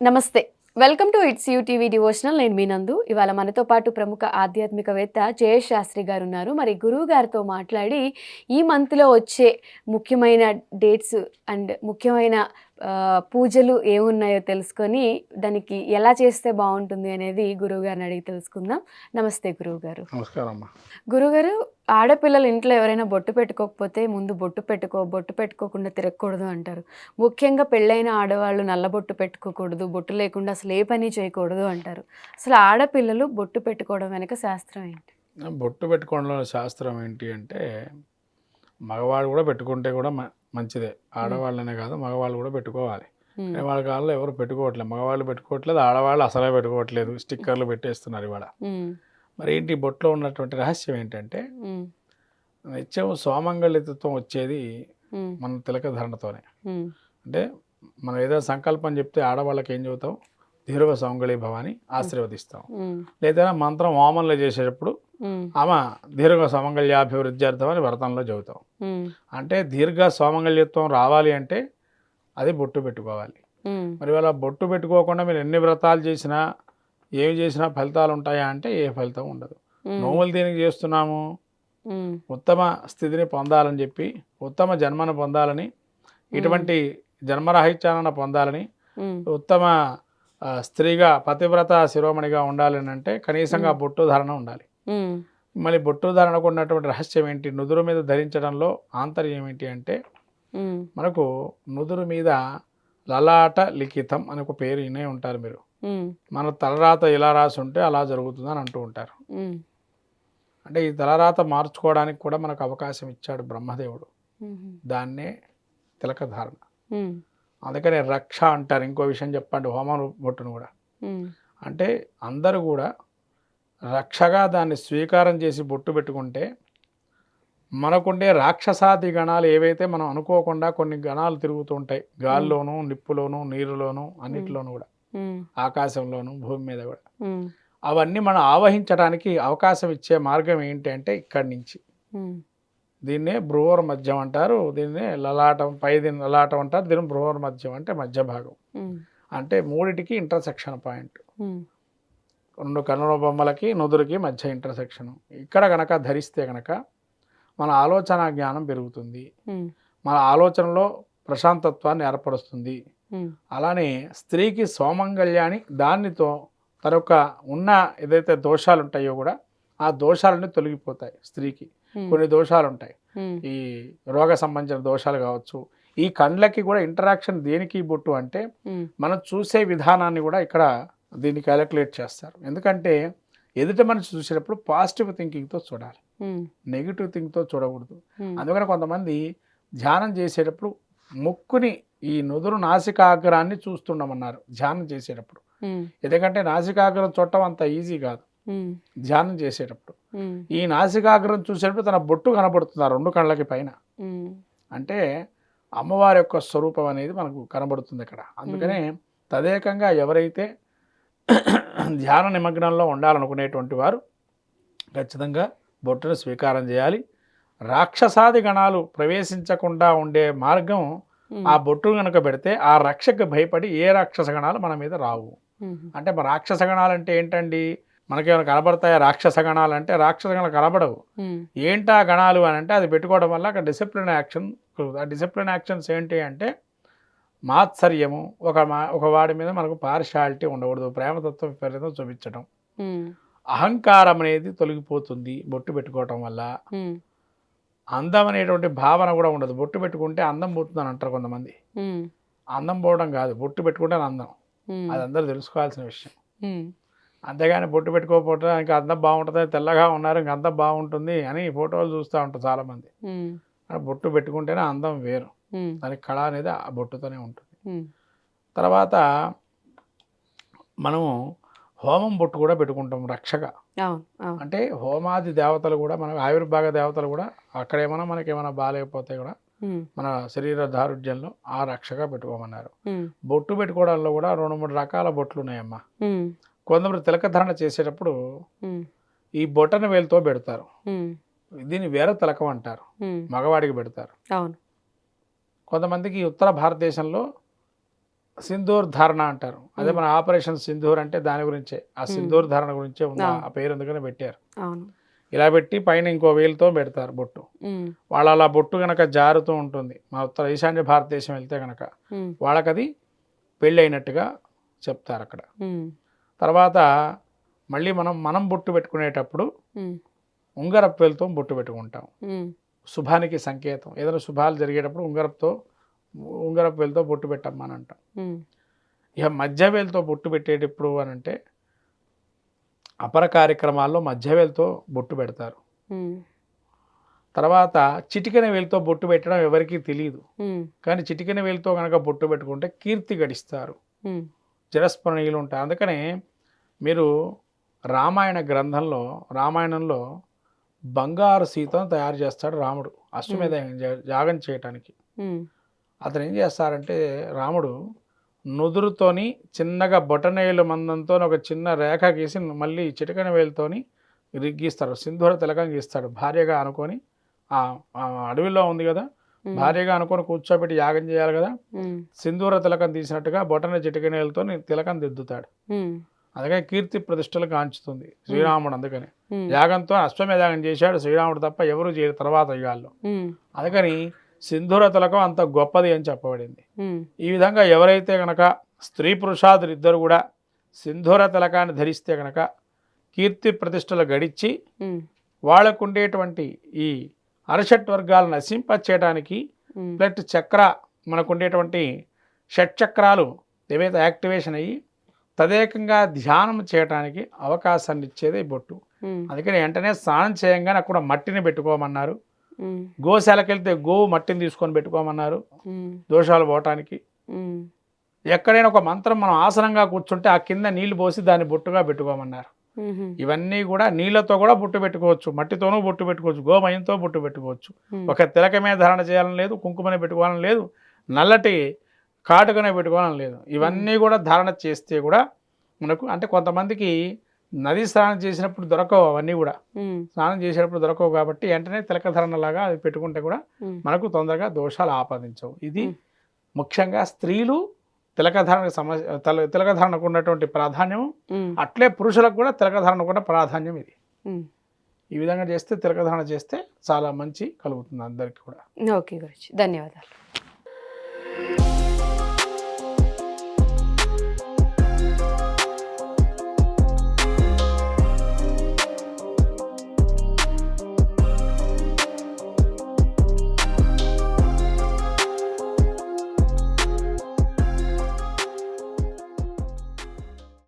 నమస్తే. Welcome to it's you TV devotional. నేను మీ నందు. ఇవాళ మనతో పాటు ప్రముఖ ఆధ్యాత్మికవేత్త జయేష్ శాస్త్రి గారు ఉన్నారు. మరి గురువు గారితో మాట్లాడి ఈ మంత్‌లో వచ్చే ముఖ్యమైన డేట్స్ అండ్ ముఖ్యమైన పూజలు ఏమున్నాయో తెలుసుకొని దానికి ఎలా చేస్తే బావుంటుంది అనేది గురువుగారిని అడిగి తెలుసుకుందాం. నమస్తే గురువుగారు. నమస్కారం అమ్మా. గురువుగారు, ఆడపిల్లలు ఇంట్లో ఎవరైనా బొట్టు పెట్టుకోకపోతే ముందు బొట్టు పెట్టుకో, బొట్టు పెట్టుకోకుండా తిరగకూడదు అంటారు. ముఖ్యంగా పెళ్ళైన ఆడవాళ్ళు నల్లబొట్టు పెట్టుకోకూడదు, బొట్టు లేకుండా అసలు ఏ పని చేయకూడదు అంటారు. అసలు ఆడపిల్లలు బొట్టు పెట్టుకోవడం వెనక శాస్త్రం ఏంటి? బొట్టు పెట్టుకోవడంలో శాస్త్రం ఏంటి అంటే, మగవాళ్ళు కూడా పెట్టుకుంటే కూడా మంచిదే. ఆడవాళ్ళనే కాదు మగవాళ్ళు కూడా పెట్టుకోవాలి. కానీ వాళ్ళ కాలంలో ఎవరు పెట్టుకోవట్లేదు. మగవాళ్ళు పెట్టుకోవట్లేదు, ఆడవాళ్ళు అసలే పెట్టుకోవట్లేదు. స్టిక్కర్లు పెట్టేస్తున్నారు ఇవాళ. మరి ఏంటి బొట్టులో ఉన్నటువంటి రహస్యం ఏంటంటే, నిత్యం సోమంగళితత్వం వచ్చేది మన తిలకధారణతోనే. అంటే మనం ఏదైనా సంకల్పం చెప్తే ఆడవాళ్ళకి ఏం చెబుతాం? దీర్ఘ సౌంగళీ భవాని ఆశీర్వదిస్తాం. లేదా మంత్రం హోమంలో చేసేటప్పుడు ఆమె దీర్ఘ సౌమంగళ్యాభివృద్ధ్యర్థం అని వ్రతంలో చెబుతాం. అంటే దీర్ఘ సౌమంగళ్యత్వం రావాలి అంటే అది బొట్టు పెట్టుకోవాలి. మరి వాళ్ళ బొట్టు పెట్టుకోకుండా మీరు ఎన్ని వ్రతాలు చేసినా ఏమి చేసినా ఫలితాలు ఉంటాయా అంటే ఏ ఫలితం ఉండదు. నోములు దేనికి చేస్తున్నాము? ఉత్తమ స్థితిని పొందాలని చెప్పి, ఉత్తమ జన్మను పొందాలని, ఇటువంటి జన్మరాహిత్యాలను పొందాలని, ఉత్తమ స్త్రీగా పతివ్రత శిరోమణిగా ఉండాలని అంటే కనీసంగా బొట్టు ధారణ ఉండాలి. మళ్ళీ బొట్టు ధారణకు ఉన్నటువంటి రహస్యం ఏంటి? నుదురు మీద ధరించడంలో ఆంతర్యం ఏంటి అంటే, మనకు నుదురు మీద లలాట లిఖితం అని ఒక పేరు వినే ఉంటారు మీరు. మన తలరాత ఇలా రాసి ఉంటే అలా జరుగుతుంది అని అంటూ ఉంటారు. అంటే ఈ తలరాత మార్చుకోవడానికి కూడా మనకు అవకాశం ఇచ్చాడు బ్రహ్మదేవుడు. దాన్నే తిలక ధారణ. అందుకనే రక్ష అంటారు. ఇంకో విషయం చెప్పండి, హోమం బొట్టును కూడా. అంటే అందరూ కూడా రక్షగా దాన్ని స్వీకారం చేసి బొట్టు పెట్టుకుంటే మనకుండే రాక్షసాది గణాలు ఏవైతే మనం అనుకోకుండా కొన్ని గణాలు తిరుగుతూ ఉంటాయి, గాల్లోనూ, నిప్పులోనూ, నీరులోనూ, అన్నిటిలోనూ కూడా, ఆకాశంలోనూ, భూమి మీద కూడా, అవన్నీ మనం ఆవహించడానికి అవకాశం ఇచ్చే మార్గం ఏంటి అంటే ఇక్కడి నుంచి. దీన్నే భ్రువర మధ్యం అంటారు. దీన్నే లలాటం, దీన్ని లలాటం అంటారు. దీన్ని భ్రువర మధ్యం అంటే మధ్య భాగం. అంటే మూడిటికి ఇంటర్సెక్షన్ పాయింట్. రెండు కన్నుల బొమ్మలకి నుదురుకి మధ్య ఇంటర్సెక్షన్. ఇక్కడ గనక ధరిస్తే గనక మన ఆలోచన జ్ఞానం పెరుగుతుంది, మన ఆలోచనలో ప్రశాంతత్వాన్ని ఏర్పరుస్తుంది. అలానే స్త్రీకి సోమంగళ్యాన్ని దానితో తన యొక్క ఉన్న ఏదైతే దోషాలు ఉంటాయో కూడా ఆ దోషాలన్నీ తొలగిపోతాయి. స్త్రీకి కొన్ని దోషాలు ఉంటాయి, ఈ రోగ సంబంధించిన దోషాలు కావచ్చు. ఈ కండ్లకి కూడా ఇంటరాక్షన్ దేనికి బొట్టు అంటే మనం చూసే విధానాన్ని కూడా ఇక్కడ దీన్ని క్యాలిక్యులేట్ చేస్తారు. ఎందుకంటే ఎదుట మనిషి చూసేటప్పుడు పాజిటివ్ థింకింగ్తో చూడాలి, నెగిటివ్ థింక్తో చూడకూడదు. అందుకని కొంతమంది ధ్యానం చేసేటప్పుడు ముక్కుని ఈ నుదురు నాసికాగ్రాన్ని చూస్తుండమన్నారు ధ్యానం చేసేటప్పుడు. ఎందుకంటే నాసికాగ్రం చూడటం అంత ఈజీ కాదు ధ్యానం చేసేటప్పుడు. ఈ నాసికాగ్రం చూసేటప్పుడు తన బొట్టు కనబడుతుంది రెండు కళ్ళకి పైన. అంటే అమ్మవారి యొక్క స్వరూపం అనేది మనకు కనబడుతుంది అక్కడ. అందుకనే తదేకంగా ఎవరైతే ధ్యాన నిమగ్నంలో ఉండాలనుకునేటువంటి వారు ఖచ్చితంగా బొట్టును స్వీకారం చేయాలి. రాక్షసాది గణాలు ప్రవేశించకుండా ఉండే మార్గం ఆ బొట్టు కనుక పెడితే ఆ రక్షకు భయపడి ఏ రాక్షస గణాలు మన మీద రావు. అంటే రాక్షస గణాలు అంటే ఏంటండి? మనకేమైనా కనబడతాయా రాక్షస గణాలు అంటే? రాక్షస గణాలు కనబడవు. ఏంటా గణాలు అని అంటే అది పెట్టుకోవడం వల్ల అక్కడ డిసిప్లిన్ యాక్షన్. ఆ డిసిప్లిన్ యాక్షన్స్ ఏంటి అంటే మాత్సర్యము, ఒక వాడి మీద మనకు పార్షాలిటీ ఉండకూడదు, ప్రేమతత్వం విపరీతం చూపించడం, అహంకారం అనేది తొలగిపోతుంది బొట్టు పెట్టుకోవటం వల్ల. అందం అనేటువంటి భావన కూడా ఉండదు. బొట్టు పెట్టుకుంటే అందం పోతుందని అంటారు కొంతమంది. అందం పోవడం కాదు, బొట్టు పెట్టుకుంటే అందం. అది అందరూ తెలుసుకోవాల్సిన విషయం. అంతేగాని బొట్టు పెట్టుకోకపోతే ఇంకా అందం బాగుంటుంది, తెల్లగా ఉన్నారు ఇంకా అందం బాగుంటుంది అని ఫోటోలు చూస్తూ ఉంటారు చాలామంది. బొట్టు పెట్టుకుంటేనే అందం వేరు, దానికి కళ అనేది ఆ బొట్టుతోనే ఉంటుంది. తర్వాత మనము హోమం బొట్టు కూడా పెట్టుకుంటాం రక్షగా. అంటే హోమాది దేవతలు కూడా మనకు ఆవిర్భాగ దేవతలు కూడా అక్కడేమైనా మనకేమైనా బాగాలేకపోతే కూడా మన శరీర దారుఢ్యంలో ఆ రక్షగా పెట్టుకోమన్నారు. బొట్టు పెట్టుకోవడంలో కూడా 2-3 రకాల బొట్లు ఉన్నాయమ్మా. కొంతమంది తిలకధారణ చేసేటప్పుడు ఈ బొటన వేలుతో పెడతారు. దీన్ని వేర తిలకం అంటారు, మగవాడికి పెడతారు. కొంతమందికి ఉత్తర భారతదేశంలో సింధూర్ ధారణ అంటారు. అదే మన ఆపరేషన్ సింధూర్ అంటే దాని గురించే, ఆ సింధూర్ ధారణ గురించే ఉంది. ఆ పేరు ఎందుకనే పెట్టారు. అవును. ఇలా పెట్టి పైన ఇంకో వేలుతో పెడతారు బొట్టు. వాళ్ళు అలా బొట్టు కనుక జారుతూ ఉంటుంది. మా ఉత్తర ఈశాన్య భారతదేశం వెళ్తే కనుక వాళ్ళకది పెళ్ళి అయినట్టుగా చెప్తారు అక్కడ. తర్వాత మళ్ళీ మనం బొట్టు పెట్టుకునేటప్పుడు ఉంగరపు వేలుతో బొట్టు పెట్టుకుంటాం. శుభానికి సంకేతం. ఏదైనా శుభాలు జరిగేటప్పుడు ఉంగరపు వేలుతో బొట్టు పెట్టమ్మని అంటాం. ఇక మధ్య వేలుతో బొట్టు పెట్టేటప్పుడు అని అంటే అపర కార్యక్రమాల్లో మధ్య వేలుతో బొట్టు పెడతారు. తర్వాత చిటికెన వేలుతో బొట్టు పెట్టడం ఎవరికీ తెలియదు. కానీ చిటికెన వేలుతో కనుక బొట్టు పెట్టుకుంటే కీర్తి గడిస్తారు, చిరస్మరణీయులు ఉంటారు. అందుకనే మీరు రామాయణంలో బంగారు సీతను తయారు చేస్తాడు రాముడు అశ్వమేధ యాగం చేయటానికి. అతను ఏం చేస్తారంటే రాముడు నుదురుతోని చిన్నగా బొటనేలు మందంతో ఒక చిన్న రేఖ గీసి మళ్ళీ చిటికెన వేలుతోని గీస్తాడు. సింధూర తిలకం గీస్తాడు. భార్యగా అనుకొని ఆ అడవిలో ఉంది కదా, భార్యగా అనుకొని కూర్చోబెట్టి యాగం చేయాలి కదా, సింధూర తిలకం తీసినట్టుగా బొటన చిటికెన వేలుతో తిలకం దిద్దుతాడు. అందుకని కీర్తి ప్రతిష్టలు కాంచుతుంది శ్రీరాముడు. అందుకని యాగంతో అశ్వమేధ యాగం చేశాడు శ్రీరాముడు తప్ప ఎవరు చేయరు తర్వాత యుగాల్లో. అందుకని సింధూర తిలకం అంత గొప్పది అని చెప్పబడింది. ఈ విధంగా ఎవరైతే గనక స్త్రీ పురుషాదులు ఇద్దరు కూడా సింధూర తిలకాన్ని ధరిస్తే గనక కీర్తి ప్రతిష్టలు గడిచి వాళ్ళకు ఉండేటువంటి ఈ అరషట్ వర్గాలను నశింపచేయడానికి ప్లట్ చక్ర మనకు ఉండేటువంటి షట్చక్రాలు ఏవైతే యాక్టివేషన్ అయ్యి తదేకంగా ధ్యానం చేయడానికి అవకాశాన్ని ఇచ్చేదే బొట్టు. అందుకని వెంటనే స్నానం చేయంగానే అక్కడ మట్టిని పెట్టుకోమన్నారు. గోశాలకు వెళ్తే గోవు మట్టిని తీసుకొని పెట్టుకోమన్నారు దోషాలు పోవటానికి. ఎక్కడైనా ఒక మంత్రం మనం ఆసనంగా కూర్చుంటే ఆ కింద నీళ్లు పోసి దాన్ని బొట్టుగా పెట్టుకోమన్నారు. ఇవన్నీ కూడా నీళ్లతో కూడా బొట్టు పెట్టుకోవచ్చు, మట్టితోనూ బొట్టు పెట్టుకోవచ్చు, గోమయంతో బొట్టు పెట్టుకోవచ్చు. ఒక తిలకమే ధారణ చేయాలని లేదు, కుంకుమనే పెట్టుకోవాలని లేదు, నల్లటి కాటుకనే పెట్టుకోవాలని లేదు. ఇవన్నీ కూడా ధారణ చేస్తే కూడా మనకు అంటే కొంతమందికి నది స్నానం చేసినప్పుడు దొరకవు, అవన్నీ కూడా స్నానం చేసేటప్పుడు దొరకవు. కాబట్టి వెంటనే తిలకధారణ లాగా అది పెట్టుకుంటే కూడా మనకు తొందరగా దోషాలు ఆపాదించవు. ఇది ముఖ్యంగా స్త్రీలు తిలకధారణకు ఉన్నటువంటి ప్రాధాన్యం. అట్లే పురుషులకు కూడా తిలకధారణకు కూడా ప్రాధాన్యం ఇది. ఈ విధంగా చేస్తే తిలకధారణ చేస్తే చాలా మంచి కలుగుతుంది అందరికీ కూడా. ఓకే గురుజీ, ధన్యవాదాలు.